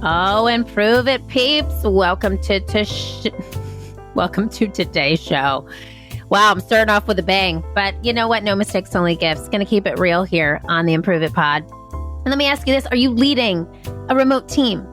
Oh, improve it, peeps. Welcome to today's show. Wow, I'm starting off with a bang. But you know what? No mistakes, only gifts. Going to keep it real here on the Improve It Pod. And let me ask you this. Are you leading a remote team?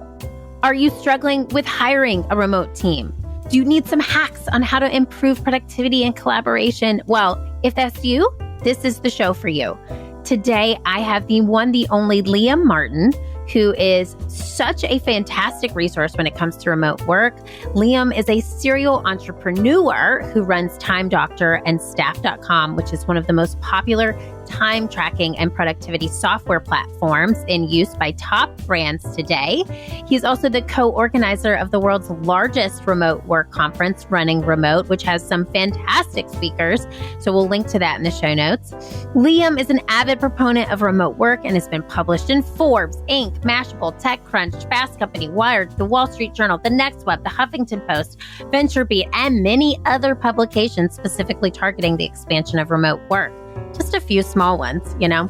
Are you struggling with hiring a remote team? Do you need some hacks on how to improve productivity and collaboration? Well, if that's you, this is the show for you. Today, I have the one, the only Liam Martin, who is such a fantastic resource when it comes to remote work. Liam is a serial entrepreneur who runs Time Doctor and Staff.com, which is one of the most popular time tracking and productivity software platforms in use by top brands today. He's also the co-organizer of the world's largest remote work conference, Running Remote, which has some fantastic speakers. So we'll link to that in the show notes. Liam is an avid proponent of remote work and has been published in Forbes, Inc., Mashable, TechCrunch, Fast Company, Wired, The Wall Street Journal, The Next Web, The Huffington Post, VentureBeat, and many other publications specifically targeting the expansion of remote work. Just a few small ones, you know.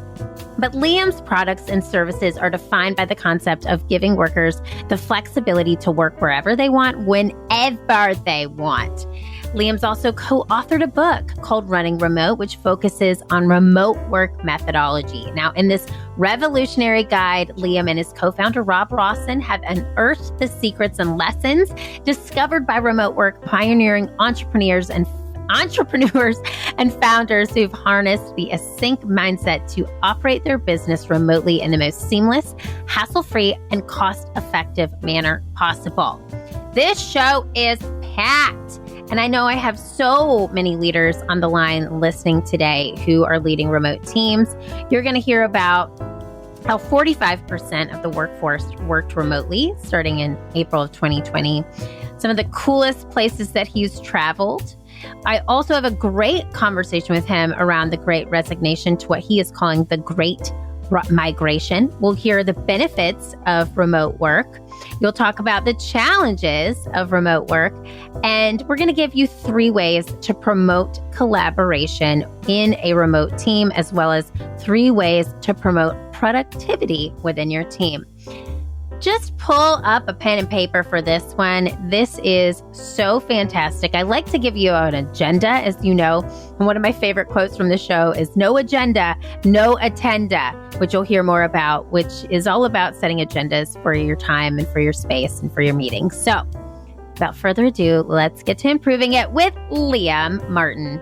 But Liam's products and services are defined by the concept of giving workers the flexibility to work wherever they want, whenever they want. Liam's also co-authored a book called Running Remote, which focuses on remote work methodology. Now, in this revolutionary guide, Liam and his co-founder, Rob Rawson, have unearthed the secrets and lessons discovered by remote work pioneering entrepreneurs and founders who've harnessed the async mindset to operate their business remotely in the most seamless, hassle-free, and cost-effective manner possible. This show is packed. And I know I have so many leaders on the line listening today who are leading remote teams. You're going to hear about how 45% of the workforce worked remotely starting in April of 2020. Some of the coolest places that he's traveled. I also have a great conversation with him around the Great Resignation to what he is calling the Great Migration. We'll hear the benefits of remote work. You'll talk about the challenges of remote work. And we're going to give you 3 ways to promote collaboration in a remote team, as well as 3 ways to promote productivity within your team. Just pull up a pen and paper for this one. This is so fantastic. I like to give you an agenda, as you know. And one of my favorite quotes from the show is no agenda, no attenda, which you'll hear more about, which is all about setting agendas for your time and for your space and for your meetings. So without further ado, let's get to improving it with Liam Martin.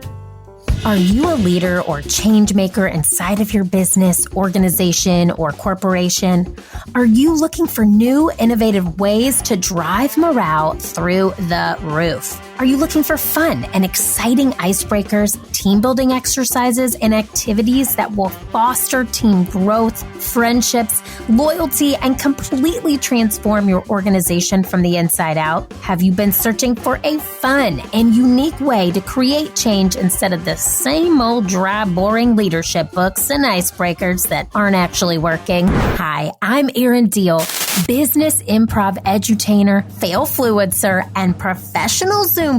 Are you a leader or change maker inside of your business, organization, or corporation? Are you looking for new, innovative ways to drive morale through the roof? Are you looking for fun and exciting icebreakers, team building exercises, and activities that will foster team growth, friendships, loyalty, and completely transform your organization from the inside out? Have you been searching for a fun and unique way to create change instead of the same old dry, boring leadership books and icebreakers that aren't actually working? Hi, I'm Erin Deal, business improv edutainer, fail fluencer, and professional Zombie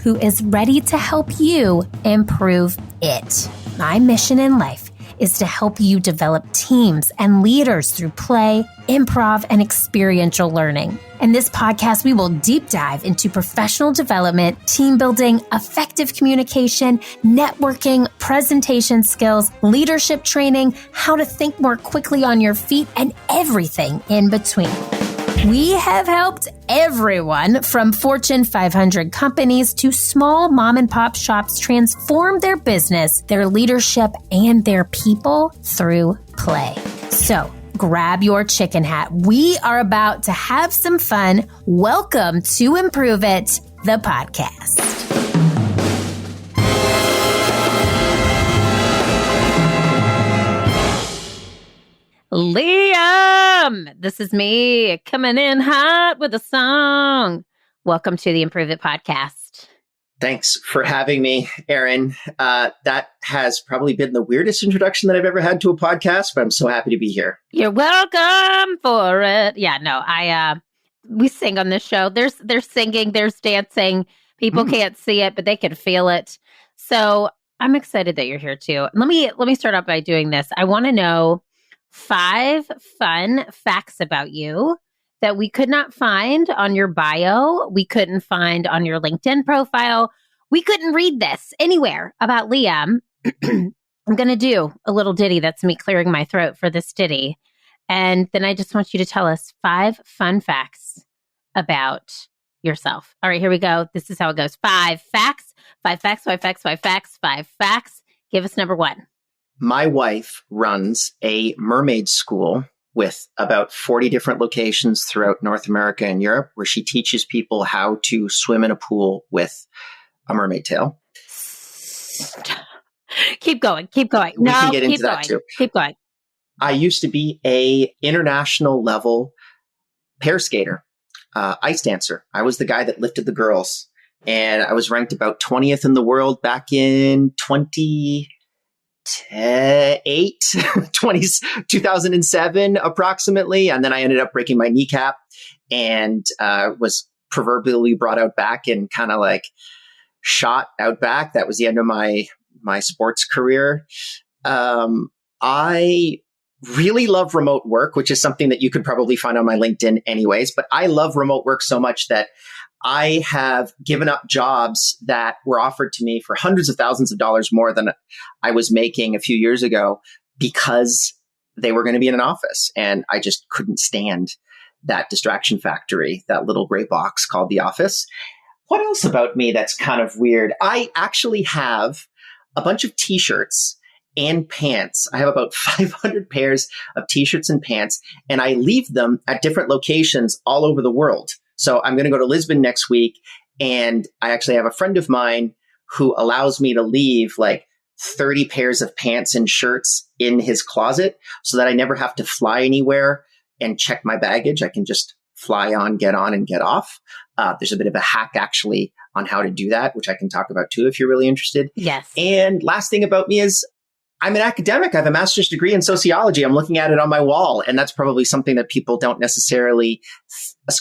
who is ready to help you improve it. My mission in life is to help you develop teams and leaders through play, improv, and experiential learning. In this podcast, we will deep dive into professional development, team building, effective communication, networking, presentation skills, leadership training, how to think more quickly on your feet, and everything in between. We have helped everyone from Fortune 500 companies to small mom and pop shops transform their business, their leadership, and their people through play. So grab your chicken hat. We are about to have some fun. Welcome to Improve It, the podcast. Liam, this is me coming in hot with a song. Welcome to the Improve It podcast. Thanks for having me, Erin. That has probably been the weirdest introduction that I've ever had to a podcast, but I'm so happy to be here. You're welcome for it. Yeah, no, we sing on this show. There's singing, there's dancing. People can't see it, but they can feel it. So I'm excited that you're here too. Let me start off by doing this. I want to know 5 fun facts about you that we could not find on your bio. We couldn't find on your LinkedIn profile. We couldn't read this anywhere about Liam. I'm going to do a little ditty. That's me clearing my throat for this ditty. And then I just want you to tell us 5 fun facts about yourself. All right, here we go. This is how it goes. 5 facts, 5 facts, 5 facts, 5 facts, 5 facts. Give us number 1. My wife runs a mermaid school with about 40 different locations throughout North America and Europe, where she teaches people how to swim in a pool with a mermaid tail. Keep going. Keep going. We can get into that too. Keep going. I used to be a international level pair skater, ice dancer. I was the guy that lifted the girls, and I was ranked about 20th in the world back in 2007 approximately. And then I ended up breaking my kneecap and was proverbially brought out back and kind of like shot out back. That was the end of my sports career. I really love remote work, which is something that you could probably find on my LinkedIn anyways. But I love remote work so much that I have given up jobs that were offered to me for hundreds of thousands of dollars more than I was making a few years ago because they were going to be in an office. And I just couldn't stand that distraction factory, that little gray box called the office. What else about me that's kind of weird? I actually have a bunch of t-shirts and pants. I have about 500 pairs of t-shirts and pants, and I leave them at different locations all over the world. So I'm going to go to Lisbon next week, and I actually have a friend of mine who allows me to leave like 30 pairs of pants and shirts in his closet so that I never have to fly anywhere and check my baggage. I can just fly on, get off. There's a bit of a hack actually on how to do that, which I can talk about too if you're really interested. Yes. And last thing about me is I'm an academic. I have a master's degree in sociology. I'm looking at it on my wall. And that's probably something that people don't necessarily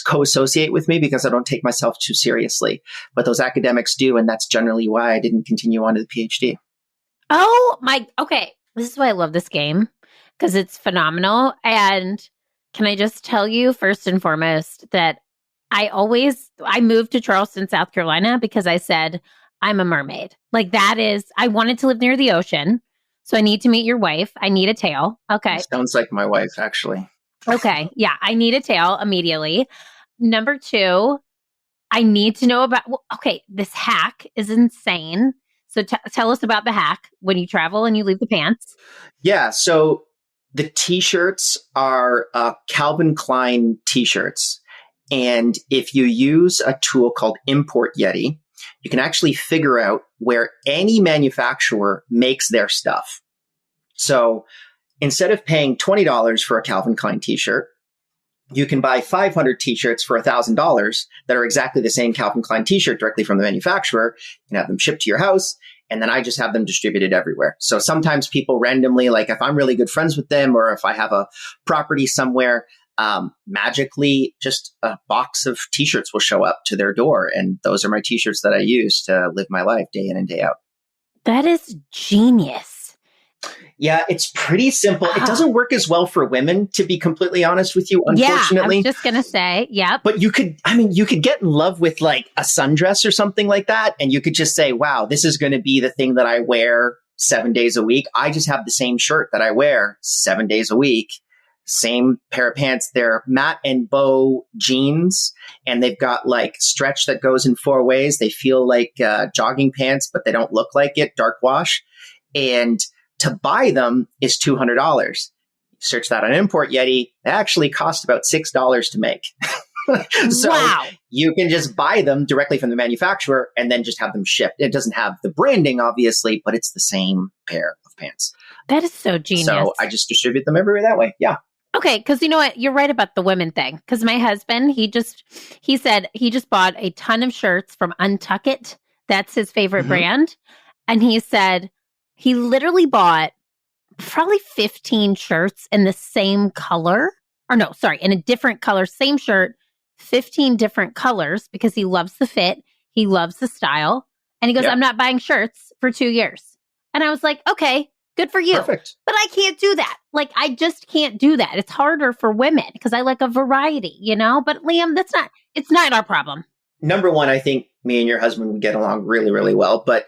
co-associate with me because I don't take myself too seriously. But those academics do. And that's generally why I didn't continue on to the PhD. Oh my, okay. This is why I love this game because it's phenomenal. And can I just tell you first and foremost that I moved to Charleston, South Carolina because I said, I'm a mermaid. Like I wanted to live near the ocean. So I need to meet your wife. I need a tail. Okay. Sounds like my wife, actually. Okay. Yeah. I need a tail immediately. Number 2, I need to know about, this hack is insane. So tell us about the hack when you travel and you leave the pants. Yeah. So the t-shirts are Calvin Klein t-shirts. And if you use a tool called Import Yeti, you can actually figure out where any manufacturer makes their stuff. So instead of paying $20 for a Calvin Klein t-shirt, you can buy 500 t-shirts for $1,000 that are exactly the same Calvin Klein t-shirt directly from the manufacturer. You can have them shipped to your house, and then I just have them distributed everywhere. So sometimes people randomly, like if I'm really good friends with them or if I have a property somewhere, magically just a box of t-shirts will show up to their door. And those are my t-shirts that I use to live my life day in and day out. That is genius. Yeah, it's pretty simple. It doesn't work as well for women, to be completely honest with you, unfortunately. Yeah, I was just going to say, yeah. But you could get in love with like a sundress or something like that. And you could just say, wow, this is going to be the thing that I wear 7 days a week. I just have the same shirt that I wear 7 days a week. Same pair of pants. They're matte and bow jeans, and they've got like stretch that goes in 4 ways. They feel like jogging pants, but they don't look like it. Dark wash. And to buy them is $200. Search that on Import Yeti. They actually cost about $6 to make. So wow. You can just buy them directly from the manufacturer and then just have them shipped. It doesn't have the branding, obviously, but it's the same pair of pants. That is so genius. So I just distribute them everywhere that way. Yeah. Okay, because you know what? You're right about the women thing. Because my husband, he said he just bought a ton of shirts from Untuckit. That's his favorite brand. And he said he literally bought probably 15 shirts in the same color. Or no, sorry, in a different color, same shirt, 15 different colors because he loves the fit. He loves the style. And he goes, I'm not buying shirts for 2 years. And I was like, okay, Good for you. Perfect. But I can't do that. Like, I just can't do that. It's harder for women because I like a variety, But Liam, it's not our problem. Number one, I think me and your husband would get along really, really well. But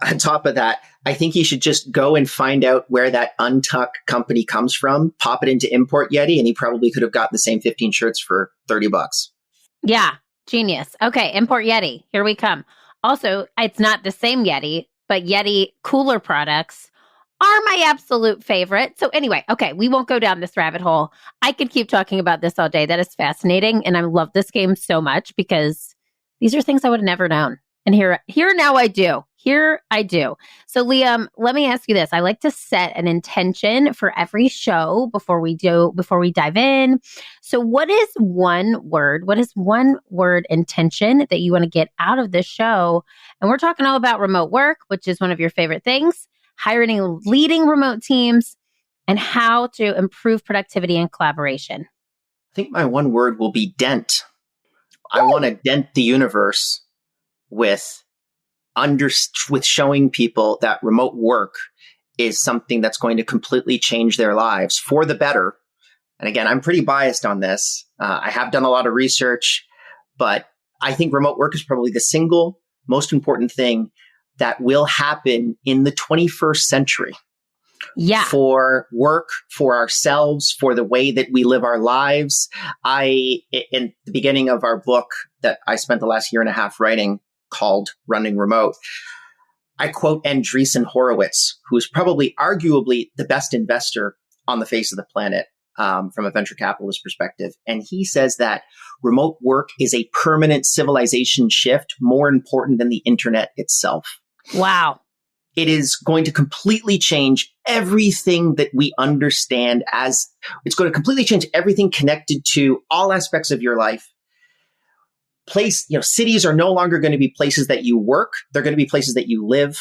on top of that, I think you should just go and find out where that Untuck company comes from, pop it into Import Yeti, and he probably could have gotten the same 15 shirts for $30. Yeah, genius. Okay, Import Yeti. Here we come. Also, it's not the same Yeti, but Yeti cooler products are my absolute favorite. So anyway, okay, we won't go down this rabbit hole. I could keep talking about this all day. That is fascinating. And I love this game so much because these are things I would have never known. And here now I do. Here I do. So Liam, let me ask you this. I like to set an intention for every show before we dive in. So what is one word intention that you want to get out of this show? And we're talking all about remote work, which is one of your favorite things, hiring and leading remote teams, and how to improve productivity and collaboration. I think my one word will be dent. I want to dent the universe with showing people that remote work is something that's going to completely change their lives for the better. And again, I'm pretty biased on this. I have done a lot of research, but I think remote work is probably the single most important thing that will happen in the 21st century. Yeah. For work, for ourselves, for the way that we live our lives. In the beginning of our book that I spent the last year and a half writing called Running Remote, I quote Andreessen Horowitz, who's probably arguably the best investor on the face of the planet from a venture capitalist perspective. And he says that remote work is a permanent civilization shift more important than the internet itself. Wow. It is going to completely change everything that we understand it's going to completely change everything connected to all aspects of your life. Cities are no longer going to be places that you work. They're going to be places that you live.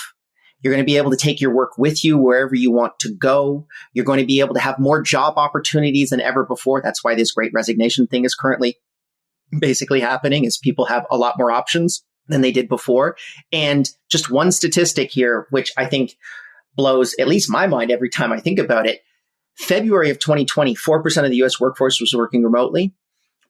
You're going to be able to take your work with you wherever you want to go. You're going to be able to have more job opportunities than ever before. That's why this great resignation thing is currently basically happening, is people have a lot more options than they did before. And just one statistic here, which I think blows at least my mind every time I think about it. February of 2020, 4% of the US workforce was working remotely.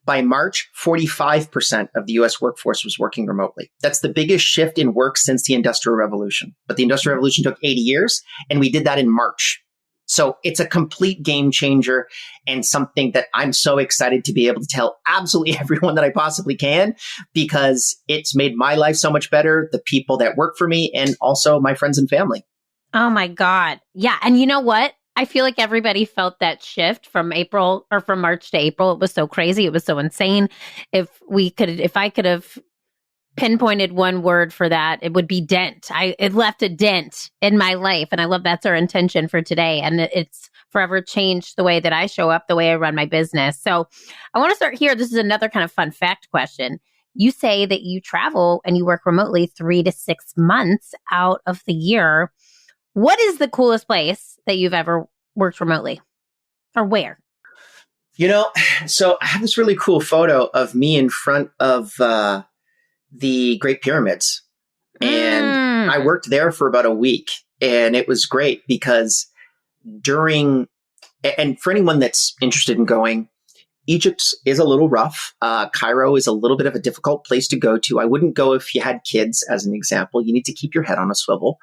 By March, 45% of the US workforce was working remotely. That's the biggest shift in work since the Industrial Revolution. But the Industrial Revolution took 80 years, and we did that in March. So it's a complete game changer and something that I'm so excited to be able to tell absolutely everyone that I possibly can, because it's made my life so much better, the people that work for me, and also my friends and family. Oh my God. Yeah. And you know what? I feel like everybody felt that shift from March to April. It was so crazy. It was so insane. If I could have pinpointed one word for that, it would be dent. It left a dent in my life. And I love that's our intention for today. And it's forever changed the way that I show up, the way I run my business. So I want to start here. This is another kind of fun fact question. You say that you travel and you work remotely 3 to 6 months out of the year. What is the coolest place that you've ever worked remotely, or where? So I have this really cool photo of me in front of the Great Pyramids. And I worked there for about a week, and it was great because and for anyone that's interested in going, Egypt is a little rough. Cairo is a little bit of a difficult place to go to. I wouldn't go if you had kids, as an example. You need to keep your head on a swivel.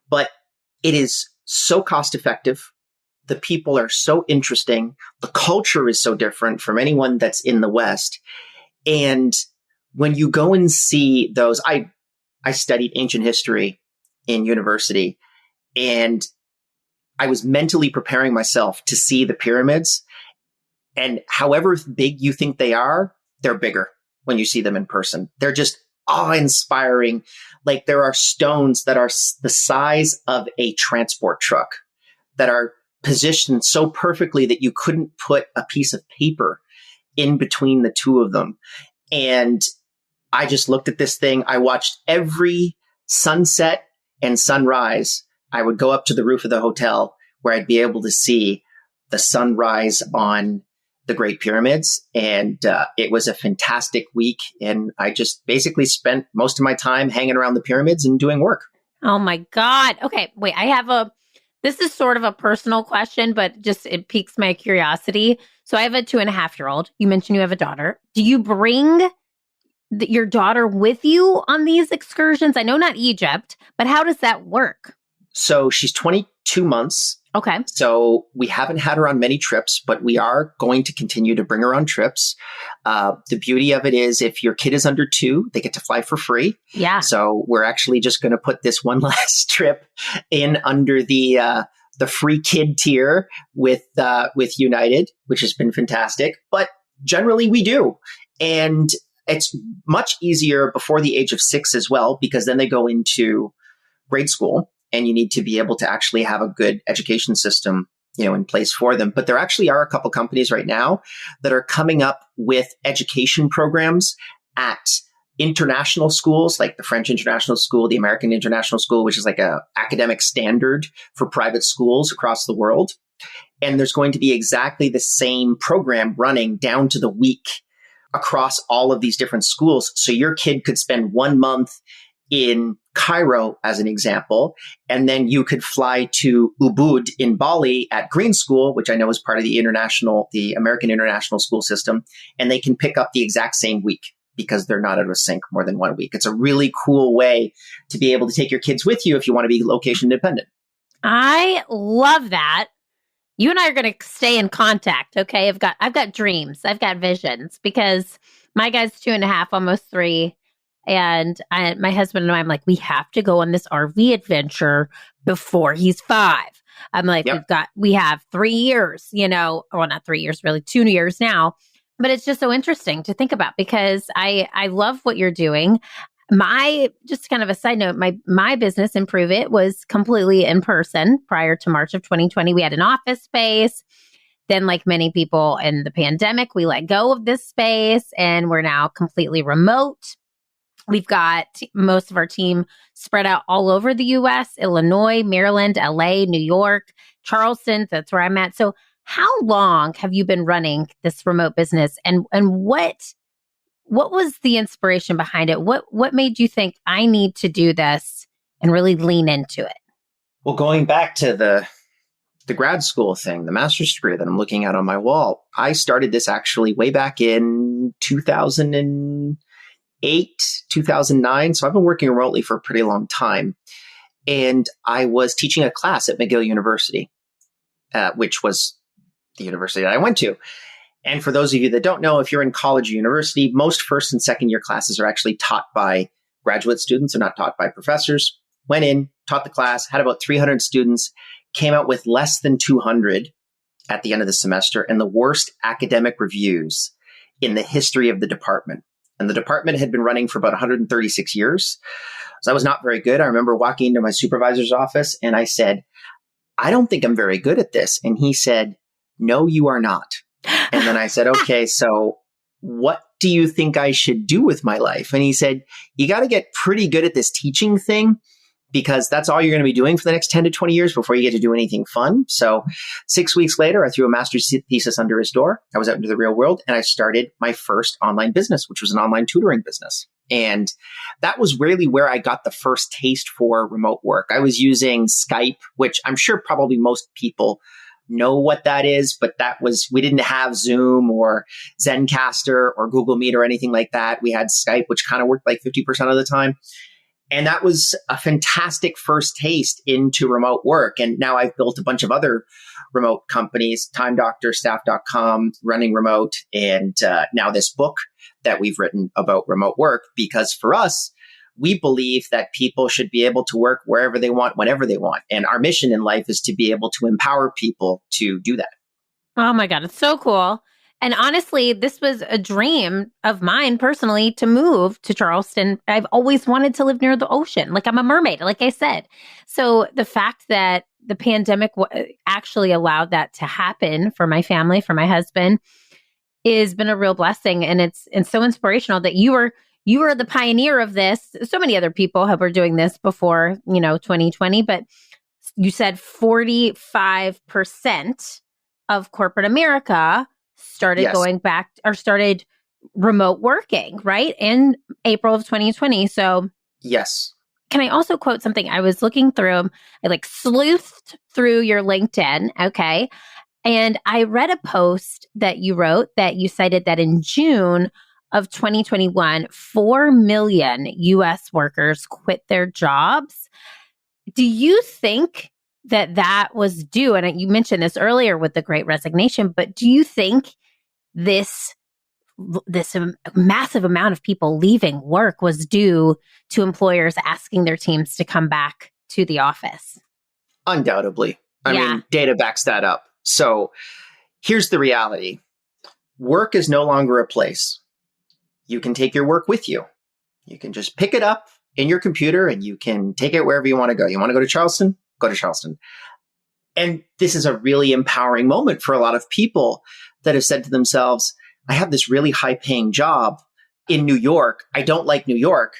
But it is so cost effective. The people are so interesting. The culture is so different from anyone that's in the West. And when you go and see those, I studied ancient history in university, and I was mentally preparing myself to see the pyramids. And however big you think they are, they're bigger when you see them in person. They're just awe-inspiring. Like, there are stones that are the size of a transport truck that are positioned so perfectly that you couldn't put a piece of paper in between the two of them. And I just looked at this thing. I watched every sunset and sunrise. I would go up to the roof of the hotel where I'd be able to see the sunrise on the Great Pyramids. And it was a fantastic week. And I just basically spent most of my time hanging around the pyramids and doing work. Oh my God. Okay, wait, This is sort of a personal question, but just it piques my curiosity. So I have a 2.5-year-old. You mentioned you have a daughter. Do you bring your daughter with you on these excursions? I know not Egypt, but how does that work? So she's 22 months. Okay. So we haven't had her on many trips, but we are going to continue to bring her on trips. The beauty of it is if your kid is under 2, they get to fly for free. Yeah. So we're actually just going to put this one last trip in under the free kid tier with United, which has been fantastic. But generally we do. And it's much easier before the age of 6 as well, because then they go into grade school. And you need to be able to actually have a good education system, in place for them. But there actually are a couple companies right now that are coming up with education programs at international schools, like the French International School, the American International School, which is like a academic standard for private schools across the world. And there's going to be exactly the same program running down to the week across all of these different schools. So your kid could spend 1 month in Cairo, as an example, and then you could fly to Ubud in Bali at Green School, which I know is part of the American International School System, and they can pick up the exact same week because they're not out of sync more than 1 week. It's a really cool way to be able to take your kids with you if you want to be location dependent. I love that. You and I are going to stay in contact. Okay. I've got dreams. I've got visions because my guy's 2.5, almost 3. And my husband and I, I'm like, we have to go on this RV adventure before he's 5. I'm like, Yep. we have 3 years, well, not 3 years, really 2 years now. But it's just so interesting to think about because I love what you're doing. Just kind of a side note, my business, Improve It, was completely in person prior to March of 2020. We had an office space. Then, like many people in the pandemic, we let go of this space and we're now completely remote. We've got most of our team spread out all over the U.S., Illinois, Maryland, LA, New York, Charleston. That's where I'm at. So how long have you been running this remote business? And what was the inspiration behind it? What made you think I need to do this and really lean into it? Well, going back to the grad school thing, the master's degree that I'm looking at on my wall, I started this actually way back in 2008, 2009. So I've been working remotely for a pretty long time. And I was teaching a class at McGill University, which was the university that I went to. And for those of you that don't know, if you're in college or university, most first and second year classes are actually taught by graduate students. They're not taught by professors. Went in, taught the class, had about 300 students, came out with less than 200 at the end of the semester, and the worst academic reviews in the history of the department. And the department had been running for about 136 years. So that was not very good. I remember walking into my supervisor's office and I said, I don't think I'm very good at this. And he said, no, you are not. And then I said, okay, so what do you think I should do with my life? And he said, you got to get pretty good at this teaching thing because that's all you're going to be doing for the next 10 to 20 years before you get to do anything fun. So 6 weeks later, I threw a master's thesis under his door. I was out into the real world and I started my first online business, which was an online tutoring business. And that was really where I got the first taste for remote work. I was using Skype, which I'm sure probably most people know what that is, but we didn't have Zoom or Zencaster or Google Meet or anything like that. We had Skype, which kind of worked like 50% of the time. And that was a fantastic first taste into remote work. And now I've built a bunch of other remote companies, Time Doctor, Staff.com, Running Remote, and now this book that we've written about remote work. Because for us, we believe that people should be able to work wherever they want, whenever they want. And our mission in life is to be able to empower people to do that. Oh my God, it's so cool. And honestly, this was a dream of mine personally to move to Charleston. I've always wanted to live near the ocean. Like I'm a mermaid, like I said. So the fact that the pandemic actually allowed that to happen for my family, for my husband, has been a real blessing. And it's so inspirational that you were the pioneer of this. So many other people were doing this before, 2020, but you said 45% of corporate America started going back or started remote working, right? In April of 2020. So yes. can I also quote something? I was looking through, I like sleuthed through your LinkedIn. Okay. And I read a post that you wrote that you cited that in June of 2021, 4 million US workers quit their jobs. Do you think that that was due? And you mentioned this earlier with the Great Resignation, but do you think this massive amount of people leaving work was due to employers asking their teams to come back to the office? Undoubtedly. I mean, data backs that up. So here's the reality. Work is no longer a place. You can take your work with you. You can just pick it up in your computer and you can take it wherever you want to go. You want to go to Charleston? Go to Charleston. And this is a really empowering moment for a lot of people that have said to themselves, I have this really high paying job in New York. I don't like New York,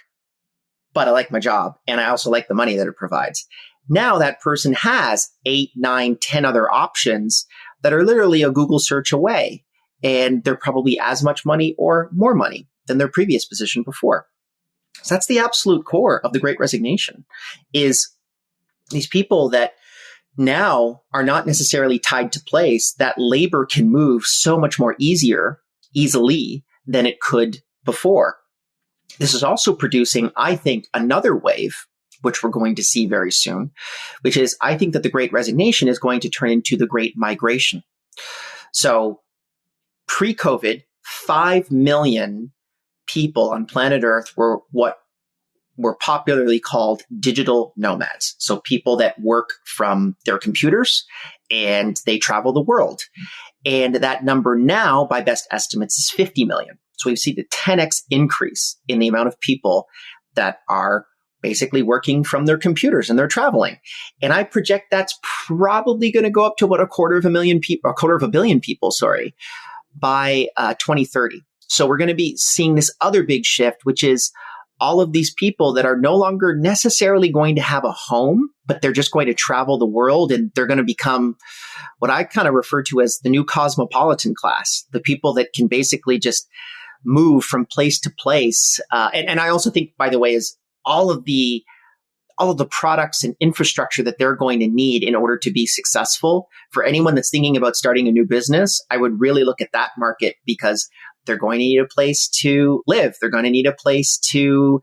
but I like my job. And I also like the money that it provides. Now that person has 8, 9, 10 other options that are literally a Google search away. And they're probably as much money or more money than their previous position before. So that's the absolute core of the Great Resignation, is these people that now are not necessarily tied to place, that labor can move so much more easily than it could before. This is also producing, I think, another wave, which we're going to see very soon, which is I think that the Great Resignation is going to turn into the Great Migration. So pre-COVID, 5 million people on planet Earth were what were popularly called digital nomads. So people that work from their computers and they travel the world. And that number now, by best estimates, is 50 million. So we've seen a 10x increase in the amount of people that are basically working from their computers and they're traveling. And I project that's probably going to go up to about a quarter of a billion people, by 2030. So we're going to be seeing this other big shift, which is all of these people that are no longer necessarily going to have a home, but they're just going to travel the world and they're going to become what I kind of refer to as the new cosmopolitan class, the people that can basically just move from place to place. And I also think, by the way, is all of the products and infrastructure that they're going to need in order to be successful. For anyone that's thinking about starting a new business, I would really look at that market, because they're going to need a place to live. They're going to need a place to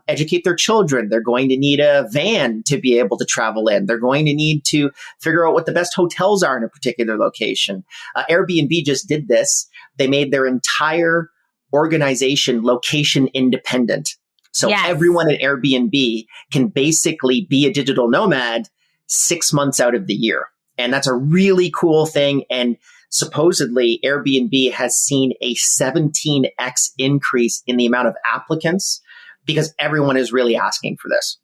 educate their children. They're going to need a van to be able to travel in. They're going to need to figure out what the best hotels are in a particular location. Airbnb just did this. They made their entire organization location independent. So everyone at Airbnb can basically be a digital nomad 6 months out of the year. And that's a really cool thing. And supposedly Airbnb has seen a 17x increase in the amount of applicants because everyone is really asking for this.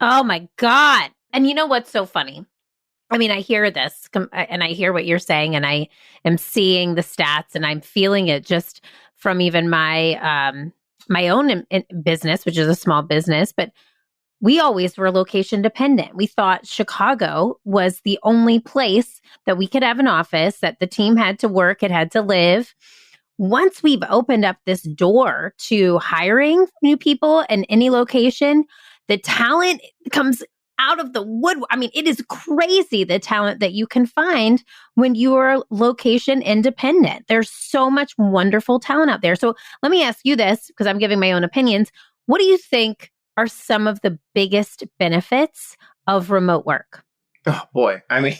Oh my God. And you know what's so funny? I mean, I hear this and I hear what you're saying, and I am seeing the stats and I'm feeling it just from even my own business, which is a small business, but we always were location dependent. We thought Chicago was the only place that we could have an office, that the team had to work, it had to live. Once we've opened up this door to hiring new people in any location, the talent comes out of the wood. I mean, it is crazy, the talent that you can find when you are location independent. There's so much wonderful talent out there. So let me ask you this, because I'm giving my own opinions. What do you think are some of the biggest benefits of remote work? Oh boy. I mean,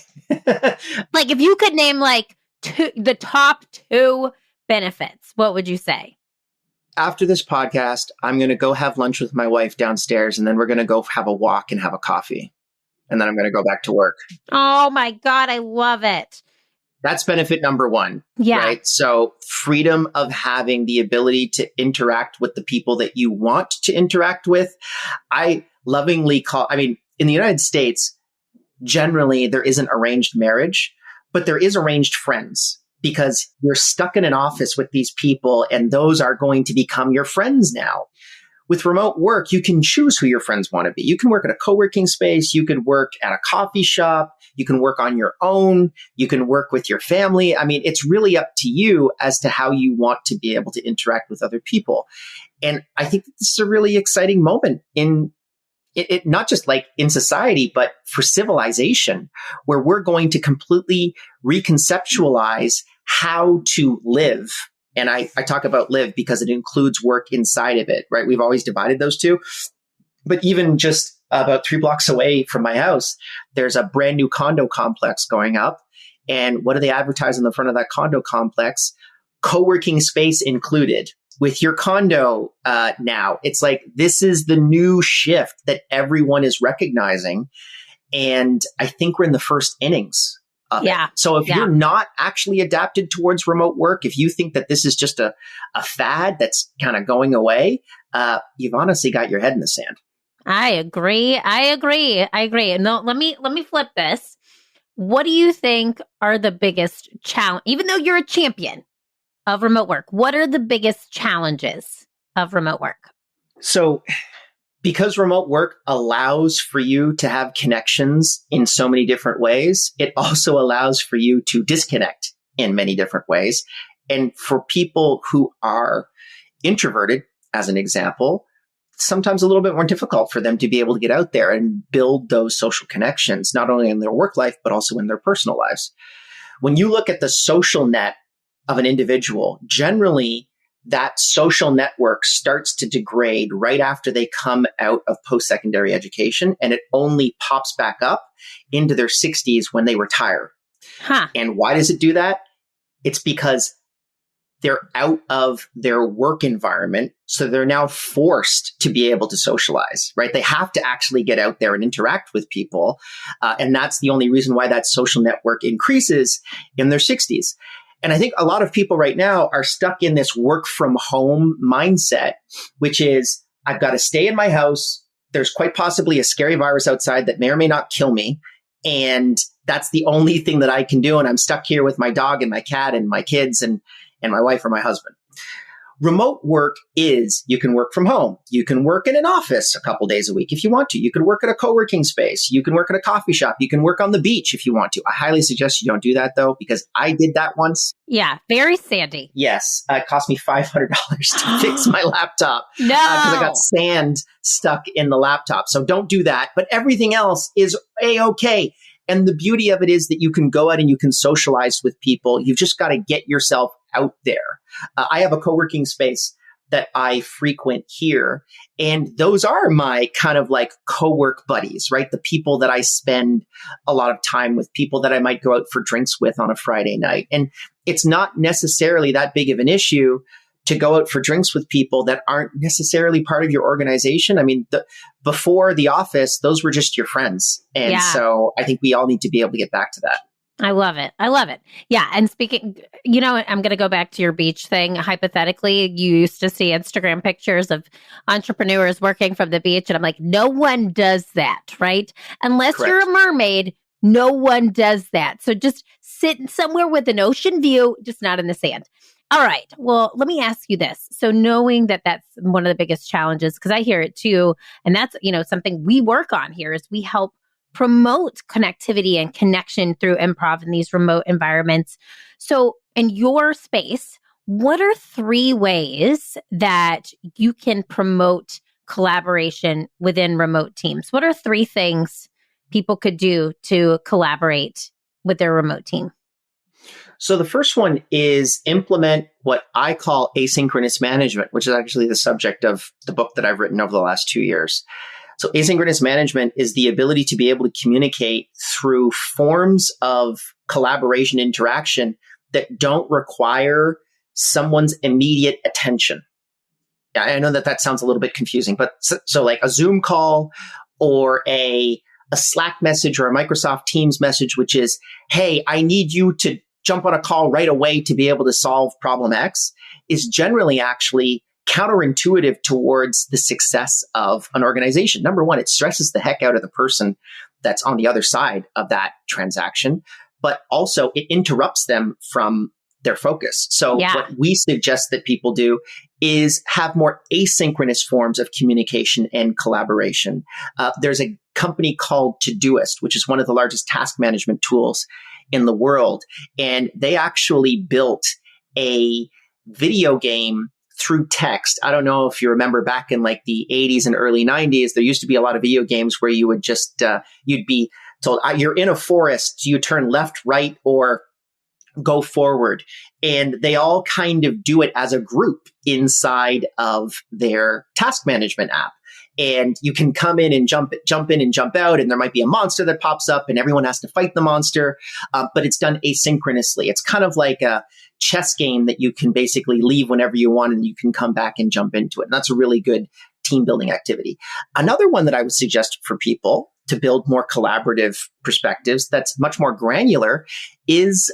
like if you could name like the top 2 benefits, what would you say? After this podcast, I'm going to go have lunch with my wife downstairs, and then we're going to go have a walk and have a coffee. And then I'm going to go back to work. Oh my God, I love it. That's benefit number 1. Yeah. Right? So freedom of having the ability to interact with the people that you want to interact with. I lovingly in the United States, generally there isn't arranged marriage, but there is arranged friends, because you're stuck in an office with these people and those are going to become your friends now. With remote work, you can choose who your friends want to be. You can work at a co-working space. You can work at a coffee shop. You can work on your own. You can work with your family. I mean, it's really up to you as to how you want to be able to interact with other people. And I think this is a really exciting moment in it not just like in society, but for civilization, where we're going to completely reconceptualize how to live. And I talk about live because it includes work inside of it, right? We've always divided those two. But even just about 3 blocks away from my house, there's a brand new condo complex going up. And what do they advertise on the front of that condo complex? Co-working space included. With your condo now, it's like, this is the new shift that everyone is recognizing. And I think we're in the first innings of it. So if you're not actually adapted towards remote work, if you think that this is just a fad that's kind of going away, you've honestly got your head in the sand. I agree. And let me flip this. What do you think are the biggest challenge, even though you're a champion of remote work, what are the biggest challenges of remote work? So because remote work allows for you to have connections in so many different ways, it also allows for you to disconnect in many different ways. And for people who are introverted, as an example, sometimes a little bit more difficult for them to be able to get out there and build those social connections, not only in their work life, but also in their personal lives. When you look at the social net of an individual, generally that social network starts to degrade right after they come out of post-secondary education, and it only pops back up into their 60s when they retire. And why does it do that? It's because they're out of their work environment, so they're now forced to be able to socialize, right? They have to actually get out there and interact with people. And that's the only reason why that social network increases in their 60s. And I think a lot of people right now are stuck in this work from home mindset, which is, I've got to stay in my house. There's quite possibly a scary virus outside that may or may not kill me. And that's the only thing that I can do. And I'm stuck here with my dog and my cat and my kids and my wife or my husband. Remote work is, you can work from home. You can work in an office a couple days a week if you want to. You can work at a co-working space. You can work at a coffee shop. You can work on the beach if you want to. I highly suggest you don't do that though, because I did that once. Yeah, very sandy. Yes, it cost me $500 to fix my laptop. No, because I got sand stuck in the laptop. So don't do that. But everything else is A-okay. And the beauty of it is that you can go out and you can socialize with people. You've just got to get yourself out there. I have a co-working space that I frequent here, and those are my kind of like co-work buddies, right? The people that I spend a lot of time with, people that I might go out for drinks with on a Friday night. And it's not necessarily that big of an issue to go out for drinks with people that aren't necessarily part of your organization. I mean, before the office, those were just your friends. And so I think we all need to be able to get back to that. I love it. Yeah. And speaking, I'm going to go back to your beach thing. Hypothetically, you used to see Instagram pictures of entrepreneurs working from the beach. And I'm like, no one does that, right? Unless Correct. You're a mermaid, no one does that. So just sit somewhere with an ocean view, just not in the sand. All right. Well, let me ask you this. So knowing that that's one of the biggest challenges, because I hear it too, and that's, something we work on here is we help promote connectivity and connection through improv in these remote environments. So in your space, what are 3 ways that you can promote collaboration within remote teams? What are 3 things people could do to collaborate with their remote team? So the first one is implement what I call asynchronous management, which is actually the subject of the book that I've written over the last 2 years. So asynchronous management is the ability to be able to communicate through forms of collaboration interaction that don't require someone's immediate attention. I know that sounds a little bit confusing, but so like a Zoom call or a Slack message or a Microsoft Teams message, which is, hey, I need you to jump on a call right away to be able to solve problem X, is generally actually counterintuitive towards the success of an organization. Number one, it stresses the heck out of the person that's on the other side of that transaction, but also it interrupts them from their focus. So what we suggest that people do is have more asynchronous forms of communication and collaboration. There's a company called Todoist, which is one of the largest task management tools in the world. And they actually built a video game through text. I don't know if you remember back in like the 80s and early 90s, there used to be a lot of video games where you would just, you'd be told, you're in a forest, do you turn left, right, or go forward? And they all kind of do it as a group inside of their task management app. And you can come in and jump in and jump out, and there might be a monster that pops up and everyone has to fight the monster, but it's done asynchronously. It's kind of like a chess game that you can basically leave whenever you want and you can come back and jump into it. And that's a really good team building activity. Another one that I would suggest for people to build more collaborative perspectives that's much more granular is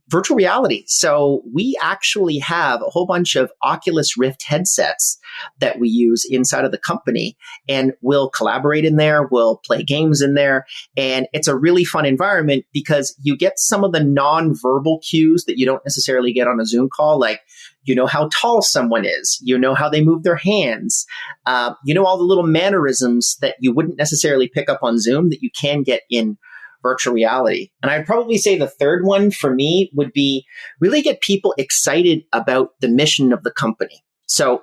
virtual reality. So we actually have a whole bunch of Oculus Rift headsets that we use inside of the company, and we'll collaborate in there, we'll play games in there, and it's a really fun environment because you get some of the non-verbal cues that you don't necessarily get on a Zoom call, like you know how tall someone is, you know how they move their hands, you know all the little mannerisms that you wouldn't necessarily pick up on Zoom that you can get in virtual reality. And I'd probably say the third one for me would be really get people excited about the mission of the company. So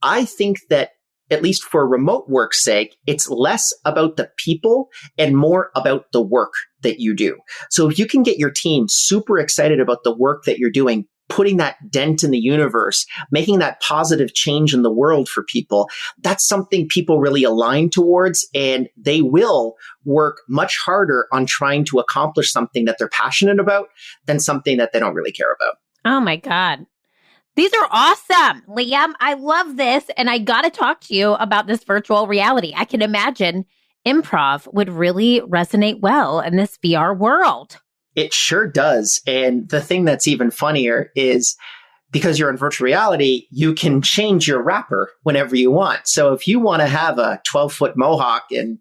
I think that at least for remote work's sake, it's less about the people and more about the work that you do. So if you can get your team super excited about the work that you're doing, putting that dent in the universe, making that positive change in the world for people, that's something people really align towards, and they will work much harder on trying to accomplish something that they're passionate about than something that they don't really care about. Oh my God. These are awesome, Liam. I love this. And I got to talk to you about this virtual reality. I can imagine improv would really resonate well in this VR world. It sure does. And the thing that's even funnier is because you're in virtual reality, you can change your wrapper whenever you want. So if you want to have a 12-foot mohawk and,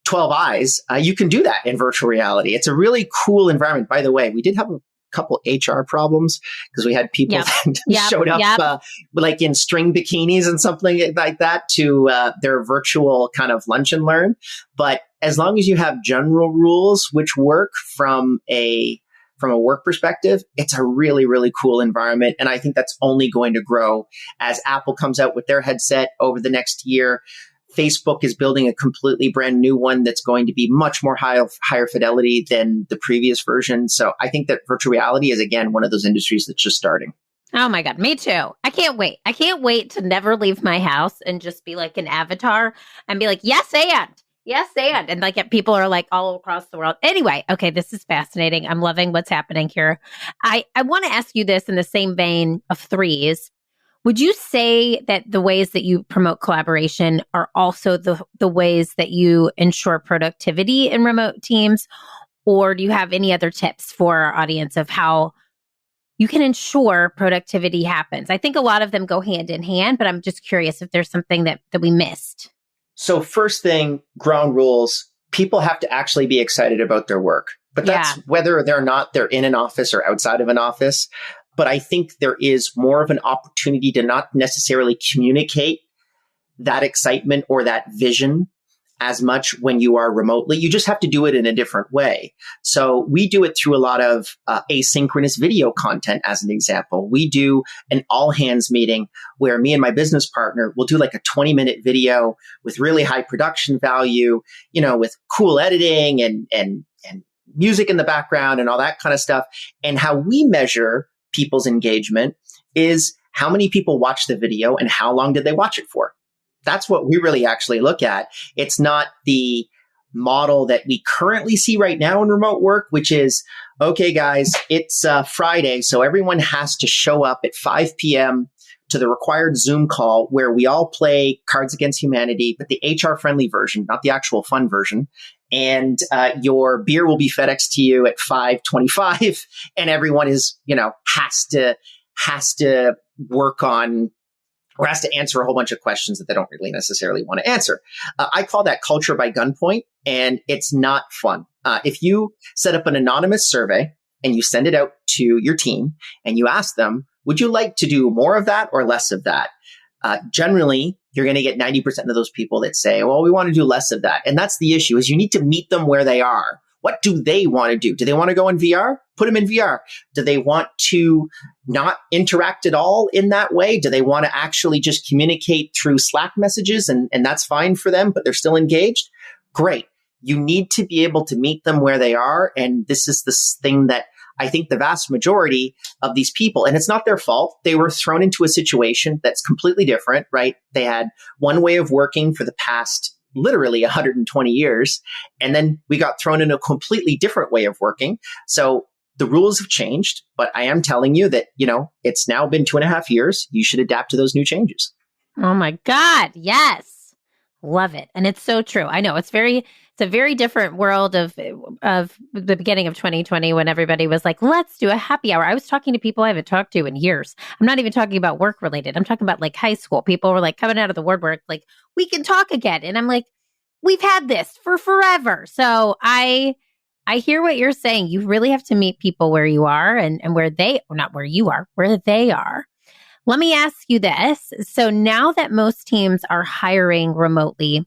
12 eyes, you can do that in virtual reality. It's a really cool environment. By the way, we did have a couple HR problems because we had people that showed up like in string bikinis and something like that to their virtual kind of lunch and learn. But as long as you have general rules which work from a work perspective, it's a really, really cool environment. And I think that's only going to grow as Apple comes out with their headset over the next year. Facebook is building a completely brand new one that's going to be much more higher fidelity than the previous version. So I think that virtual reality is, again, one of those industries that's just starting. Oh my God, me too. I can't wait. I can't wait to never leave my house and just be like an avatar and be like, yes, and. Yes, and like people are like all across the world. Anyway, okay, this is fascinating. I'm loving what's happening here. I want to ask you this in the same vein of threes. Would you say that the ways that you promote collaboration are also the ways that you ensure productivity in remote teams? Or do you have any other tips for our audience of how you can ensure productivity happens? I think a lot of them go hand in hand, but I'm just curious if there's something that we missed. So first thing, ground rules, people have to actually be excited about their work. But that's whether they're in an office or outside of an office. But I think there is more of an opportunity to not necessarily communicate that excitement or that vision as much when you are remotely. You just have to do it in a different way. So we do it through a lot of asynchronous video content, as an example. We do an all hands meeting where me and my business partner will do like a 20-minute video with really high production value, with cool editing and music in the background and all that kind of stuff. And how we measure people's engagement is how many people watch the video and how long did they watch it for? That's what we really actually look at. It's not the model that we currently see right now in remote work, which is, okay, guys, it's Friday, so everyone has to show up at 5 p.m. to the required Zoom call where we all play Cards Against Humanity, but the HR-friendly version, not the actual fun version. And your beer will be FedExed to you at 5:25, and everyone is, has to work on or has to answer a whole bunch of questions that they don't really necessarily want to answer. I call that culture by gunpoint, and it's not fun. If you set up an anonymous survey and you send it out to your team and you ask them, would you like to do more of that or less of that? Generally, you're going to get 90% of those people that say, well, we want to do less of that. And that's the issue, is you need to meet them where they are. What do they want to do? Do they want to go in VR? Put them in VR. Do they want to not interact at all in that way? Do they want to actually just communicate through Slack messages and that's fine for them, but they're still engaged? Great. You need to be able to meet them where they are. And this is this thing that I think the vast majority of these people, and it's not their fault, they were thrown into a situation that's completely different, right? They had one way of working for the past literally 120 years. And then we got thrown in a completely different way of working. So the rules have changed, but I am telling you that, it's now been 2.5 years. You should adapt to those new changes. Oh my God. Yes. Love it. And it's so true. I know it's a very different world of the beginning of 2020 when everybody was like, let's do a happy hour. I was talking to people I haven't talked to in years. I'm not even talking about work related. I'm talking about like high school. People were like coming out of the woodwork, like, we can talk again. And I'm like, we've had this for forever. So I hear what you're saying. You really have to meet people where you are and where they, or not where you are, where they are. Let me ask you this. So now that most teams are hiring remotely,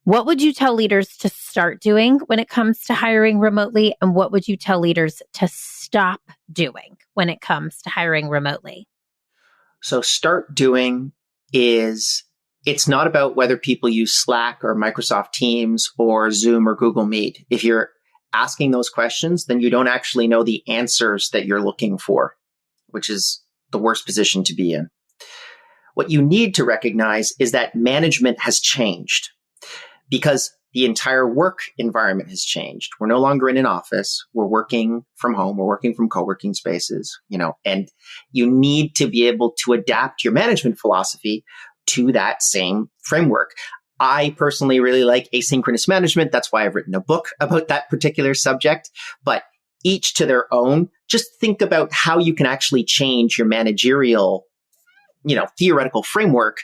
what would you tell leaders to start doing when it comes to hiring remotely? And what would you tell leaders to stop doing when it comes to hiring remotely? So start doing is, it's not about whether people use Slack or Microsoft Teams or Zoom or Google Meet. If you're asking those questions, then you don't actually know the answers that you're looking for, which is the worst position to be in. What you need to recognize is that management has changed because the entire work environment has changed. We're no longer in an office. We're working from home. We're working from co-working spaces, and you need to be able to adapt your management philosophy to that same framework. I personally really like asynchronous management. That's why I've written a book about that particular subject, but each to their own. Just think about how you can actually change your managerial, theoretical framework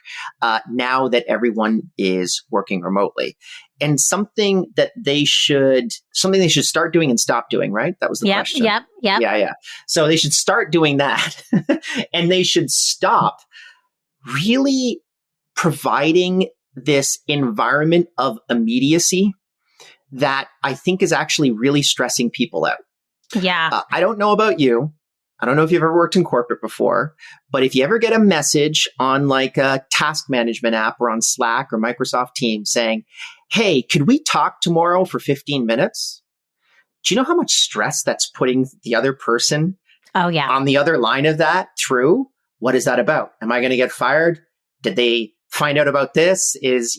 now that everyone is working remotely. And something they should start doing and stop doing, right? That was the question. Yep. Yeah. So they should start doing that and they should stop really providing this environment of immediacy that I think is actually really stressing people out. Yeah. I don't know about you. I don't know if you've ever worked in corporate before, but if you ever get a message on like a task management app or on Slack or Microsoft Teams saying, hey, could we talk tomorrow for 15 minutes? Do you know how much stress that's putting the other person on the other line of that through? What is that about? Am I going to get fired? Did they find out about this? Is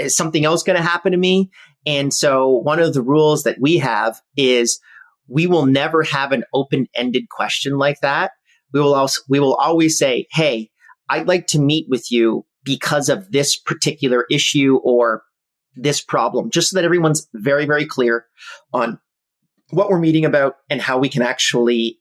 something else going to happen to me? And so one of the rules that we have is we will never have an open-ended question like that. We will always say, hey, I'd like to meet with you because of this particular issue or this problem, just so that everyone's very, very clear on what we're meeting about and how we can actually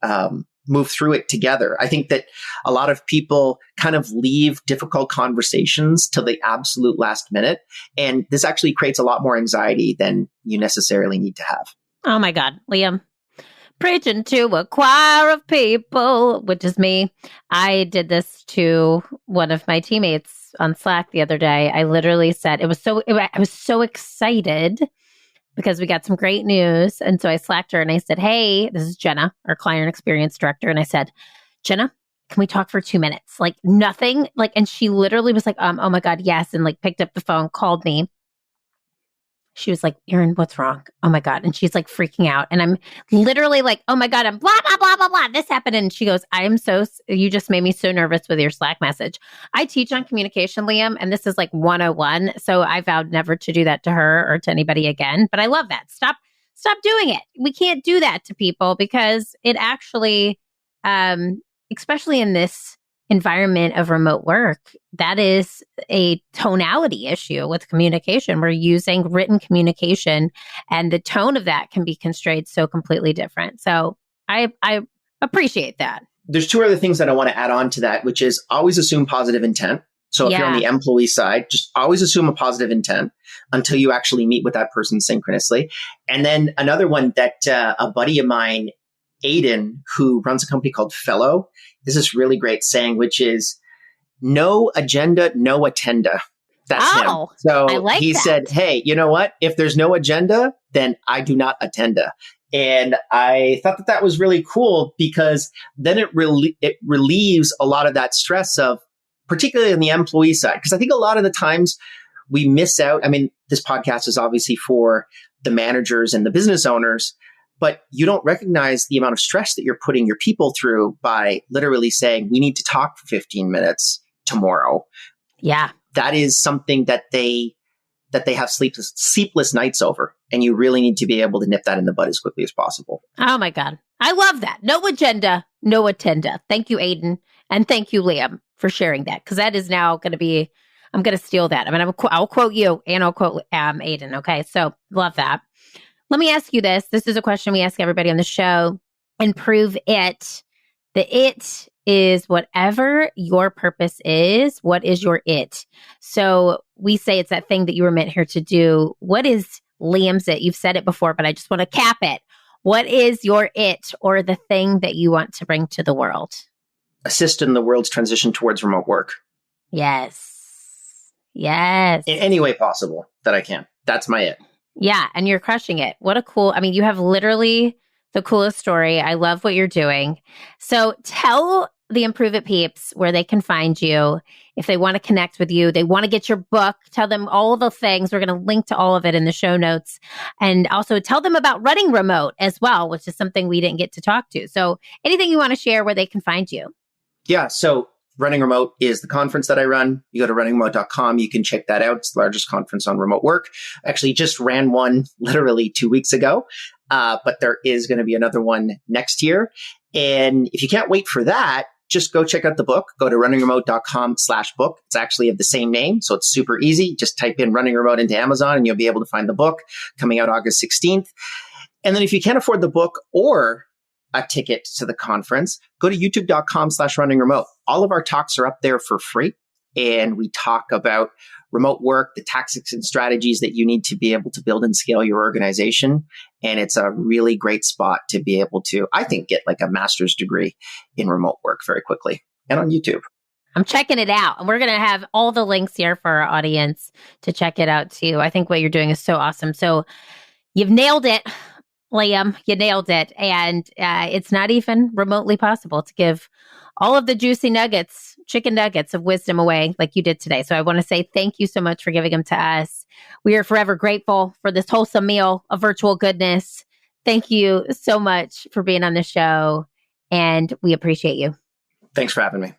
move through it together. I think that a lot of people kind of leave difficult conversations till the absolute last minute. And this actually creates a lot more anxiety than you necessarily need to have. Oh my God, Liam. Preaching to a choir of people, which is me. I did this to one of my teammates on Slack the other day. I literally said, I was so excited because we got some great news. And so I Slacked her and I said, hey, this is Jenna, our client experience director. And I said, Jenna, can we talk for 2 minutes? Like nothing. And she literally was like, oh my God, yes. And picked up the phone, called me. She was like, Erin, what's wrong? Oh my God. And she's freaking out. And I'm literally like, oh my God, I'm blah, blah, blah, blah, blah. This happened. And she goes, you just made me so nervous with your Slack message. I teach on communication, Liam, and this is 101. So I vowed never to do that to her or to anybody again. But I love that. Stop doing it. We can't do that to people because it actually, especially in this environment of remote work, that is a tonality issue with communication. We're using written communication and the tone of that can be constrained so completely different. So I appreciate that. There's two other things that I want to add on to that, which is always assume positive intent. So if you're on the employee side, just always assume a positive intent until you actually meet with that person synchronously. And then another one that a buddy of mine, Aiden, who runs a company called Fellow, is this really great saying, which is no agenda, no attenda. That's him. I So like he that. said, hey, you know what? If there's no agenda, then I do not attenda. And I thought that was really cool because then it relieves a lot of that stress of, particularly on the employee side. Because I think a lot of the times we miss out. I mean, this podcast is obviously for the managers and the business owners, but you don't recognize the amount of stress that you're putting your people through by literally saying, we need to talk for 15 minutes tomorrow. Yeah. That is something that they have sleepless nights over. And you really need to be able to nip that in the bud as quickly as possible. Oh my God. I love that. No agenda, no attenda. Thank you, Aiden. And thank you, Liam, for sharing that. Because that is now going to be, I'm going to steal that. I mean, I'll quote you and I'll quote Aiden. Okay. So love that. Let me ask you this. This is a question we ask everybody on the show. Improve it. The it is whatever your purpose is. What is your it? So we say it's that thing that you were meant here to do. What is Liam's it? You've said it before, but I just want to cap it. What is your it or the thing that you want to bring to the world? Assist in the world's transition towards remote work. Yes. Yes. In any way possible that I can. That's my it. Yeah. And you're crushing it. What a cool, I mean, you have literally the coolest story. I love what you're doing. So tell the Improve It peeps where they can find you. If they want to connect with you, they want to get your book, tell them all of the things. We're going to link to all of it in the show notes. And also tell them about running remote as well, which is something we didn't get to talk to. So anything you want to share where they can find you? Yeah. So Running Remote is the conference that I run. You go to runningremote.com. You can check that out. It's the largest conference on remote work. Actually, just ran one literally 2 weeks ago. But there is going to be another one next year. And if you can't wait for that, just go check out the book. Go to runningremote.com/book. It's actually of the same name. So it's super easy. Just type in Running Remote into Amazon and you'll be able to find the book coming out August 16th. And then if you can't afford the book or a ticket to the conference, go to youtube.com/runningremote. All of our talks are up there for free. And we talk about remote work, the tactics and strategies that you need to be able to build and scale your organization. And it's a really great spot to be able to, I think, get like a master's degree in remote work very quickly and on YouTube. I'm checking it out. And we're going to have all the links here for our audience to check it out too. I think what you're doing is so awesome. So you've nailed it, Liam. You nailed it. And it's not even remotely possible to give all of the juicy nuggets, chicken nuggets of wisdom away like you did today. So I want to say thank you so much for giving them to us. We are forever grateful for this wholesome meal of virtual goodness. Thank you so much for being on the show, and we appreciate you. Thanks for having me.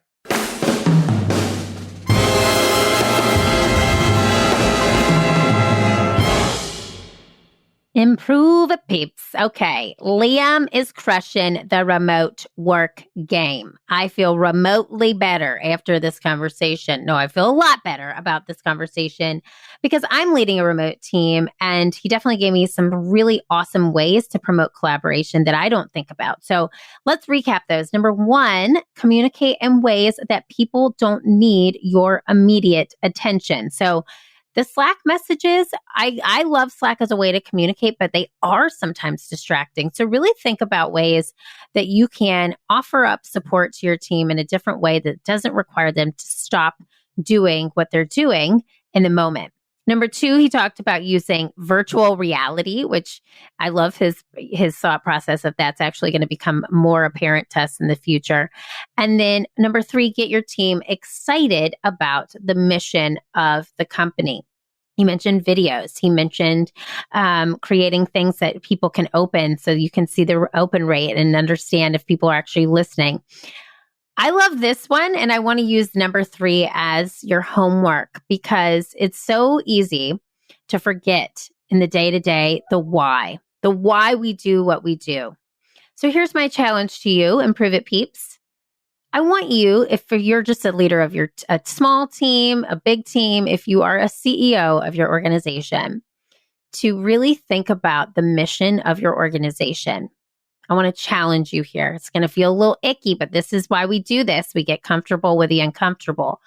Improve it, peeps. Okay, Liam is crushing the remote work game. I feel remotely better after this conversation. No, I feel a lot better about this conversation because I'm leading a remote team, and he definitely gave me some really awesome ways to promote collaboration that I don't think about. So let's recap those. Number one, communicate in ways that people don't need your immediate attention. So the Slack messages, I love Slack as a way to communicate, but they are sometimes distracting. So really think about ways that you can offer up support to your team in a different way that doesn't require them to stop doing what they're doing in the moment. Number two, he talked about using virtual reality, which I love his thought process of that's actually going to become more apparent to us in the future. And then number three, get your team excited about the mission of the company. He mentioned videos. He mentioned creating things that people can open so you can see the open rate and understand if people are actually listening. I love this one, and I want to use number three as your homework because it's so easy to forget in the day-to-day the why we do what we do. So here's my challenge to you, Improve It peeps. I want you, if you're just a leader of a small team, a big team, if you are a CEO of your organization, to really think about the mission of your organization. I want to challenge you here. It's going to feel a little icky, but this is why we do this. We get comfortable with the uncomfortable.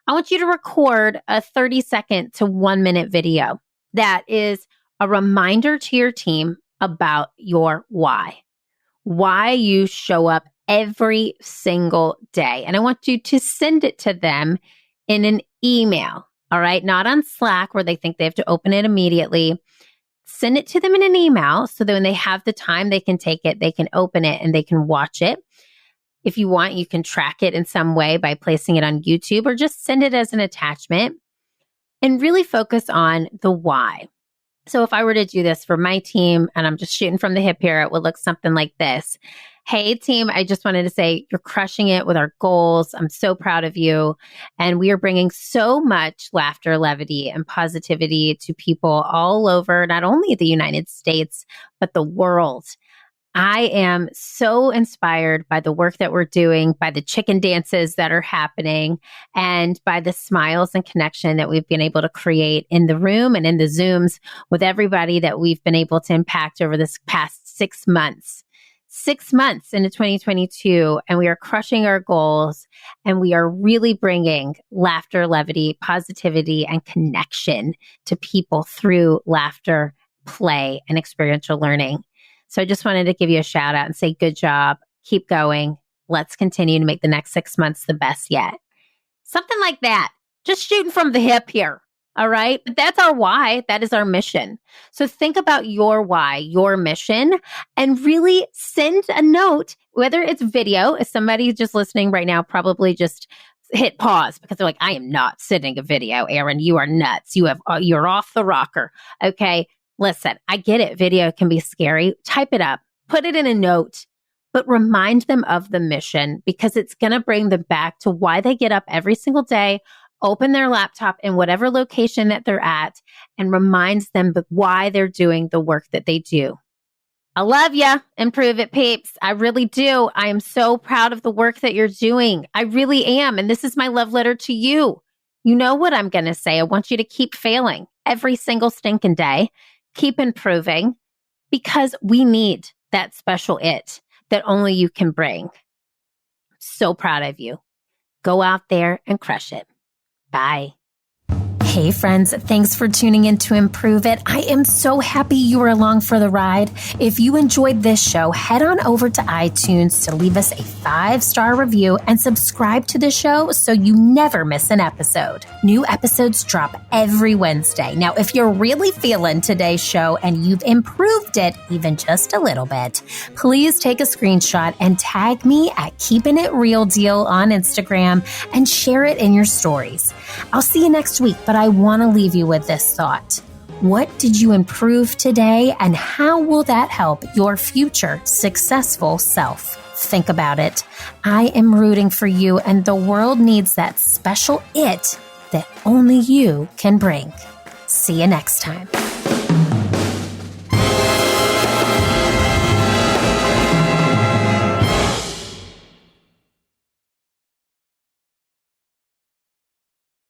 I want you to record a 30-second to 1-minute video that is a reminder to your team about your why you show up every single day. And I want you to send it to them in an email. All right. Not on Slack where they think they have to open it immediately. Send it to them in an email so that when they have the time, they can take it, they can open it, and they can watch it. If you want, you can track it in some way by placing it on YouTube or just send it as an attachment and really focus on the why. So if I were to do this for my team, and I'm just shooting from the hip here, it would look something like this. Hey team, I just wanted to say you're crushing it with our goals. I'm so proud of you. And we are bringing so much laughter, levity, and positivity to people all over, not only the United States, but the world. I am so inspired by the work that we're doing, by the chicken dances that are happening, and by the smiles and connection that we've been able to create in the room and in the Zooms with everybody that we've been able to impact over this past 6 months. 6 months into 2022, and we are crushing our goals, and we are really bringing laughter, levity, positivity, and connection to people through laughter, play, and experiential learning. So I just wanted to give you a shout out and say, good job. Keep going. Let's continue to make the next 6 months the best yet. Something like that. Just shooting from the hip here. All right. But that's our why. That is our mission. So think about your why, your mission, and really send a note, whether it's video. If somebody's just listening right now, probably just hit pause because they're like, I am not sending a video. Erin, you are nuts. You're off the rocker. Okay. Listen, I get it. Video can be scary. Type it up, put it in a note, but remind them of the mission because it's going to bring them back to why they get up every single day, open their laptop in whatever location that they're at, and reminds them why they're doing the work that they do. I love ya. Improve it, peeps. I really do. I am so proud of the work that you're doing. I really am. And this is my love letter to you. You know what I'm going to say. I want you to keep failing every single stinking day. Keep improving because we need that special it that only you can bring. So proud of you. Go out there and crush it. Bye. Hey friends, thanks for tuning in to Improve It. I am so happy you were along for the ride. If you enjoyed this show, head on over to iTunes to leave us a 5-star review and subscribe to the show so you never miss an episode. New episodes drop every Wednesday. Now, if you're really feeling today's show and you've improved it even just a little bit, please take a screenshot and tag me at Keeping It Real Deal on Instagram and share it in your stories. I'll see you next week, but I want to leave you with this thought. What did you improve today, and how will that help your future successful self? Think about it. I am rooting for you, and the world needs that special it that only you can bring. See you next time.